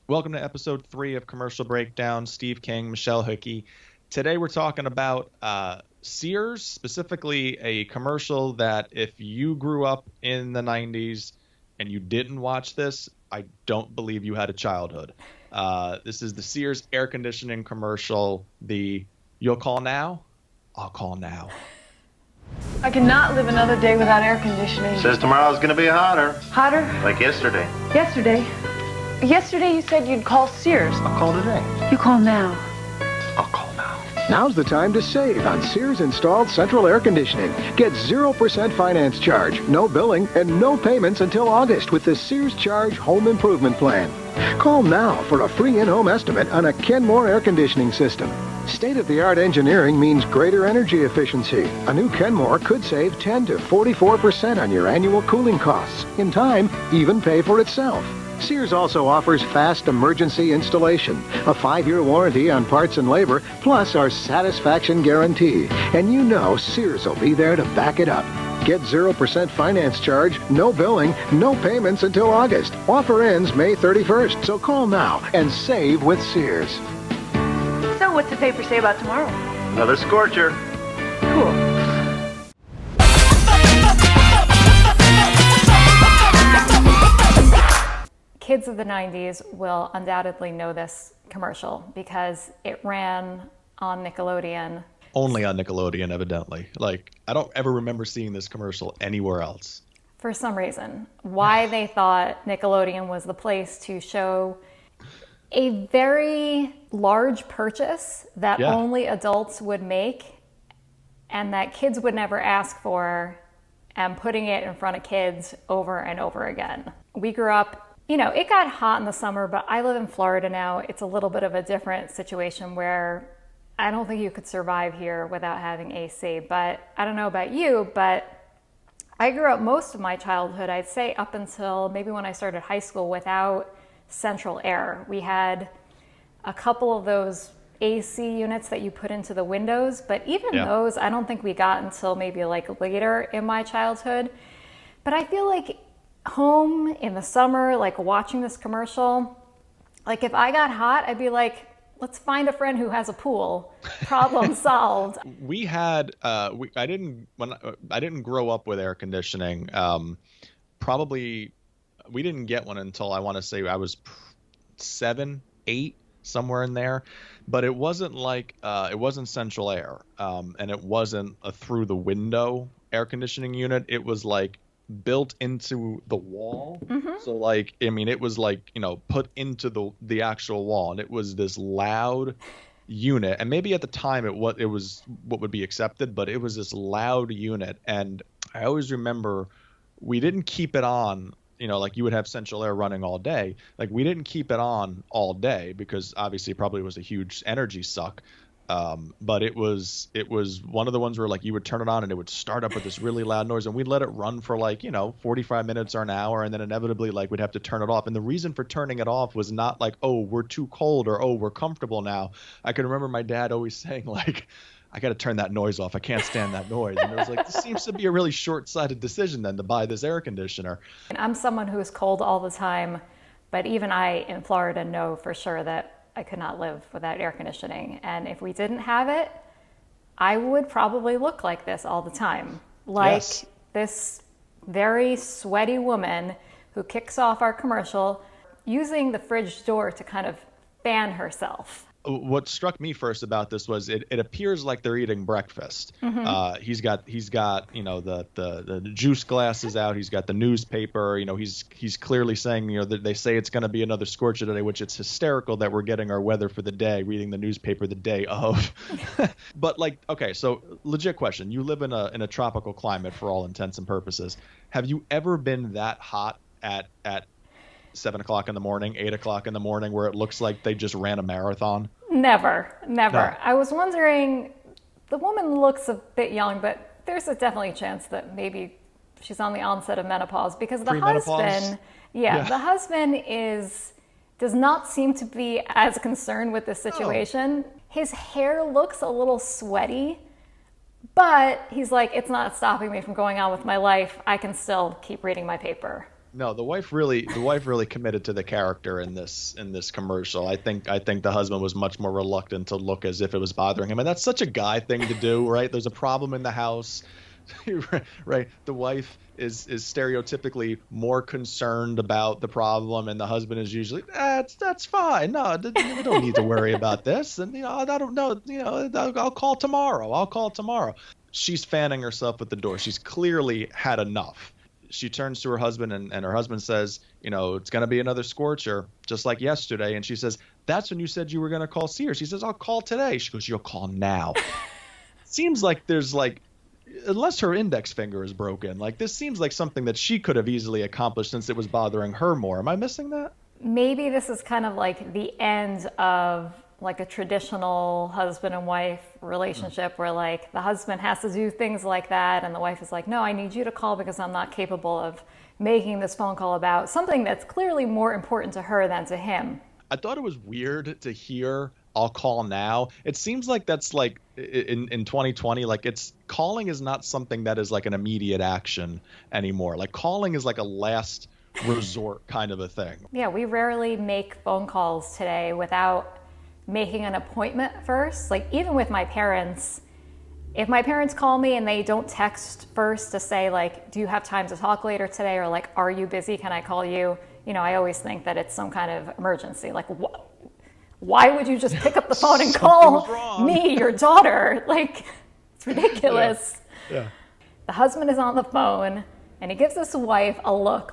Welcome to episode 3 of Commercial Breakdown. Steve King, Michelle Hickey. Today we're talking about Sears, specifically a commercial that if you grew up in the 90s and you didn't watch this, I don't believe you had a childhood. This is the Sears Air Conditioning commercial, the "You'll call now? I'll call now." I cannot live another day without air conditioning. Says tomorrow's gonna be hotter. Hotter? Like yesterday. Yesterday. Yesterday you said you'd call Sears. I'll call today. You call now. I'll call now. Now's the time to save on Sears installed central air conditioning. Get 0% finance charge, no billing, and no payments until August with the Sears Charge Home Improvement Plan. Call now for a free in-home estimate on a Kenmore air conditioning system. State-of-the-art engineering means greater energy efficiency. A new Kenmore could save 10 to 44% on your annual cooling costs. In time, even pay for itself. Sears also offers fast emergency installation, a 5-year warranty on parts and labor, plus our satisfaction guarantee. And you know Sears will be there to back it up. Get 0% finance charge, no billing, no payments until August. Offer ends May 31st, so call now and save with Sears. So what's the paper say about tomorrow? Another scorcher. Cool. Kids of the 90s will undoubtedly know this commercial because it ran on Nickelodeon. Only on Nickelodeon, evidently. Like, I don't ever remember seeing this commercial anywhere else. For some reason, why they thought Nickelodeon was the place to show a very large purchase that only adults would make and that kids would never ask for, and putting it in front of kids over and over again. We grew up, it got hot in the summer, but I live in Florida now. It's a little bit of a different situation where I don't think you could survive here without having AC. But I don't know about you, but I grew up most of my childhood, I'd say up until maybe when I started high school, without central air. We had a couple of those AC units that you put into the windows, but even those I don't think we got until maybe like later in my childhood. But I feel like home in the summer, like watching this commercial, like if I got hot, I'd be like, let's find a friend who has a pool. Problem solved. We had I didn't grow up with air conditioning. Probably we didn't get one until I want to say I was 7, 8, somewhere in there. But it wasn't like it wasn't central air, and it wasn't a through the window air conditioning unit. It was like built into the wall. So like, I mean, it was like, put into the actual wall, and it was this loud unit. And maybe at the time it was what would be accepted, but it was this loud unit. And I always remember we didn't keep it on, like you would have central air running all day. Like we didn't keep it on all day because obviously it probably was a huge energy suck. But it was one of the ones where like you would turn it on and it would start up with this really loud noise, and we'd let it run for like 45 minutes or an hour, and then inevitably like we'd have to turn it off. And the reason for turning it off was not like, oh, we're too cold, or oh, we're comfortable now. I can remember my dad always saying like, I got to turn that noise off. I can't stand that noise. And it was like, this seems to be a really short-sighted decision then to buy this air conditioner. I'm someone who's cold all the time, but even I in Florida know for sure that I could not live without air conditioning. And if we didn't have it, I would probably look like this all the time. Like this very sweaty woman who kicks off our commercial using the fridge door to kind of fan herself. What struck me first about this was it appears like they're eating breakfast. He's got the juice glasses out. He's got the newspaper. He's clearly saying that they say it's going to be another scorcher today, which it's hysterical that we're getting our weather for the day, reading the newspaper the day of. But like, okay, so legit question: you live in a tropical climate for all intents and purposes. Have you ever been that hot at 7 o'clock in the morning, 8 o'clock in the morning, where it looks like they just ran a marathon? Never. No. I was wondering, the woman looks a bit young, but there's definitely a chance that maybe she's on the onset of menopause, because the husband, the husband does not seem to be as concerned with this situation. His hair looks a little sweaty, but he's like, it's not stopping me from going on with my life. I can still keep reading my paper. No, the wife really committed to the character in this commercial. I think the husband was much more reluctant to look as if it was bothering him, and that's such a guy thing to do, right? There's a problem in the house, right? The wife is stereotypically more concerned about the problem, and the husband is usually that's fine. No, we don't need to worry about this, and I don't know. I'll call tomorrow. She's fanning herself at the door. She's clearly had enough. She turns to her husband, and her husband says, it's going to be another scorcher, just like yesterday. And she says, that's when you said you were going to call Sears. He says, I'll call today. She goes, you'll call now. Seems like there's unless her index finger is broken, this seems like something that she could have easily accomplished since it was bothering her more. Am I missing that? Maybe this is kind of like the end of a traditional husband and wife relationship where the husband has to do things like that and the wife is like, no, I need you to call because I'm not capable of making this phone call about something that's clearly more important to her than to him. I thought it was weird to hear I'll call now. It seems like that's in 2020, calling is not something that is an immediate action anymore. Calling is a last resort kind of a thing. Yeah, we rarely make phone calls today without making an appointment first. Even with my parents, if my parents call me and they don't text first to say do you have time to talk later today, or are you busy, can I call you, I always think that it's some kind of emergency. Why would you just pick up the phone and call me, your daughter? It's ridiculous. Yeah. The husband is on the phone and he gives his wife a look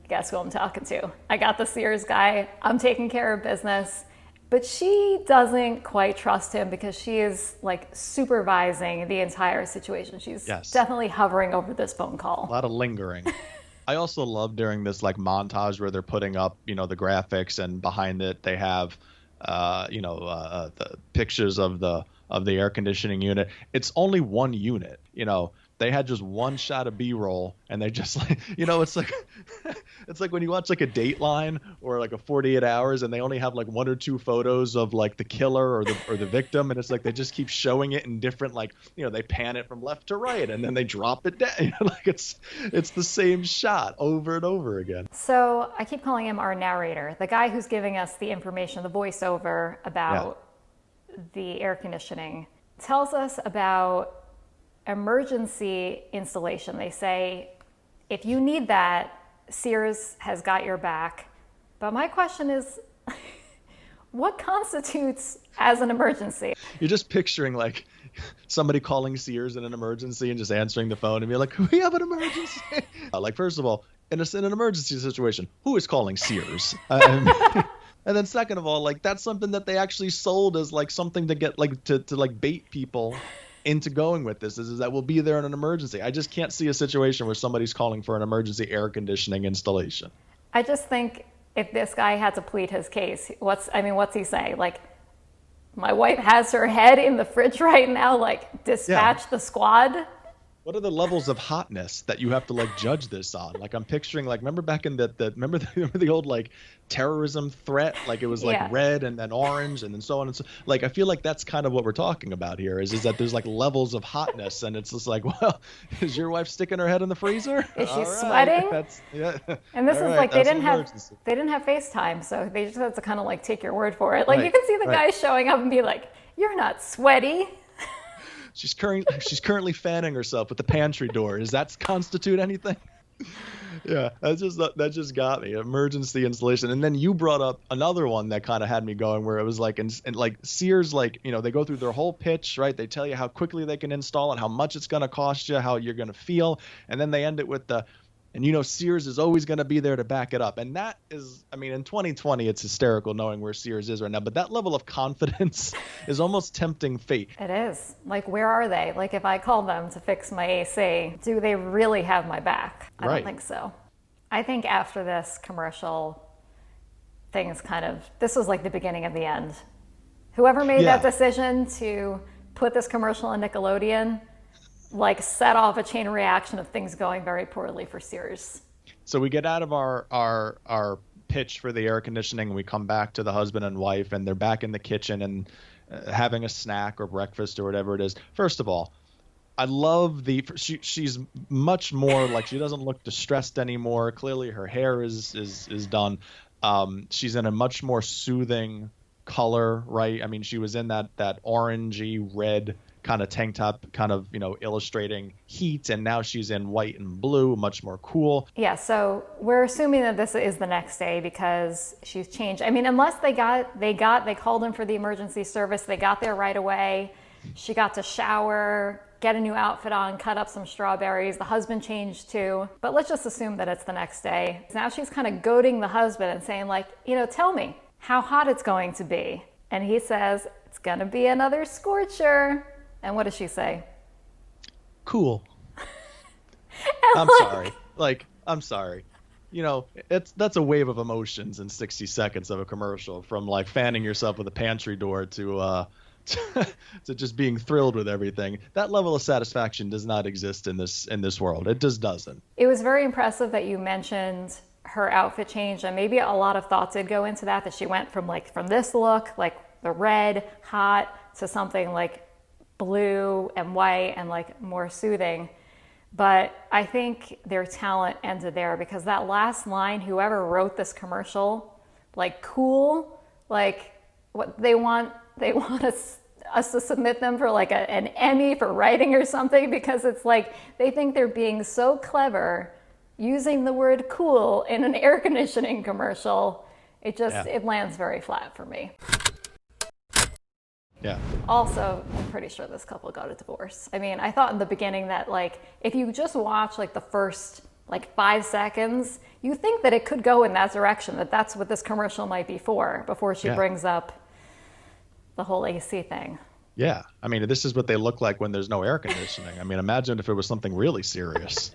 guess who I'm talking to? I got the Sears guy, I'm taking care of business. But she doesn't quite trust him because she is supervising the entire situation. She's definitely hovering over this phone call. A lot of lingering. I also love during this montage where they're putting up, the graphics, and behind it they have, the pictures of the air conditioning unit. It's only one unit, They had just one shot of B-roll, and they just it's like when you watch a Dateline or a 48 Hours, and they only have one or two photos of the killer or the victim, and it's they just keep showing it in different they pan it from left to right, and then they drop it down. It's the same shot over and over again. So I keep calling him our narrator, the guy who's giving us the information, the voiceover about the air conditioning, tells us about emergency installation. They say, if you need that, Sears has got your back. But my question is, what constitutes as an emergency? You're just picturing somebody calling Sears in an emergency and just answering the phone and be like, we have an emergency. First of all, in an emergency situation, who is calling Sears? And then second of all, that's something that they actually sold as something to get to bait people into going with this, is that we'll be there in an emergency. I just can't see a situation where somebody's calling for an emergency air conditioning installation. I just think if this guy had to plead his case, what's he say? My wife has her head in the fridge right now, dispatch the squad. What are the levels of hotness that you have to judge this on? I'm picturing remember back in remember the old terrorism threat, it was red and then orange and then so on and so. I feel that's kind of what we're talking about here is that there's levels of hotness, and it's just well, is your wife sticking her head in the freezer? Is she sweating? And this is they didn't have FaceTime, so they just had to kind of take your word for it. You can see the guy showing up and be like, you're not sweaty. She's currently fanning herself with the pantry door. Does that constitute anything? Yeah, that just got me. Emergency installation. And then you brought up another one that kind of had me going, where it was and Sears, they go through their whole pitch, right? They tell you how quickly they can install it, how much it's going to cost you, how you're going to feel. And then they end it with and Sears is always going to be there to back it up. And that is, in 2020, it's hysterical knowing where Sears is right now. But that level of confidence is almost tempting fate. It is. Where are they? If I call them to fix my AC, do they really have my back? I don't think so. I think after this commercial, this was the beginning of the end. Whoever made that decision to put this commercial on Nickelodeon, set off a chain reaction of things going very poorly for Sears. So we get out of our pitch for the air conditioning, and we come back to the husband and wife, and they're back in the kitchen and having a snack or breakfast or whatever it is. First of all, I love she's much more like, she doesn't look distressed anymore. Clearly her hair is done. She's in a much more soothing color, right? I mean, she was in that orangey red kind of tank top, kind of, illustrating heat, and now she's in white and blue, much more cool. Yeah, so we're assuming that this is the next day because she's changed. I mean, unless they called in for the emergency service, they got there right away. She got to shower, get a new outfit on, cut up some strawberries. The husband changed too. But let's just assume that it's the next day. Now she's kind of goading the husband and saying, like, tell me how hot it's going to be. And he says, it's going to be another scorcher. And what does she say? Cool. I'm sorry. I'm sorry. That's a wave of emotions in 60 seconds of a commercial, from like fanning yourself with a pantry door to just being thrilled with everything. That level of satisfaction does not exist in this world. It just doesn't. It was very impressive that you mentioned her outfit change, and maybe a lot of thought did go into that she went from this look, like the red, hot, to something like blue and white and like more soothing. But I think their talent ended there, because that last line, whoever wrote this commercial, like, cool, like, what they want us to submit them for like an Emmy for writing or something, because it's like they think they're being so clever using the word cool in an air conditioning commercial. It lands very flat for me. Yeah. Also, I'm pretty sure this couple got a divorce. I mean, I thought in the beginning that, like, if you just watch like the first 5 seconds, you think that it could go in that direction, that that's what this commercial might be for, before she brings up the whole AC thing. Yeah. I mean, this is what they look like when there's no air conditioning. I mean, imagine if it was something really serious.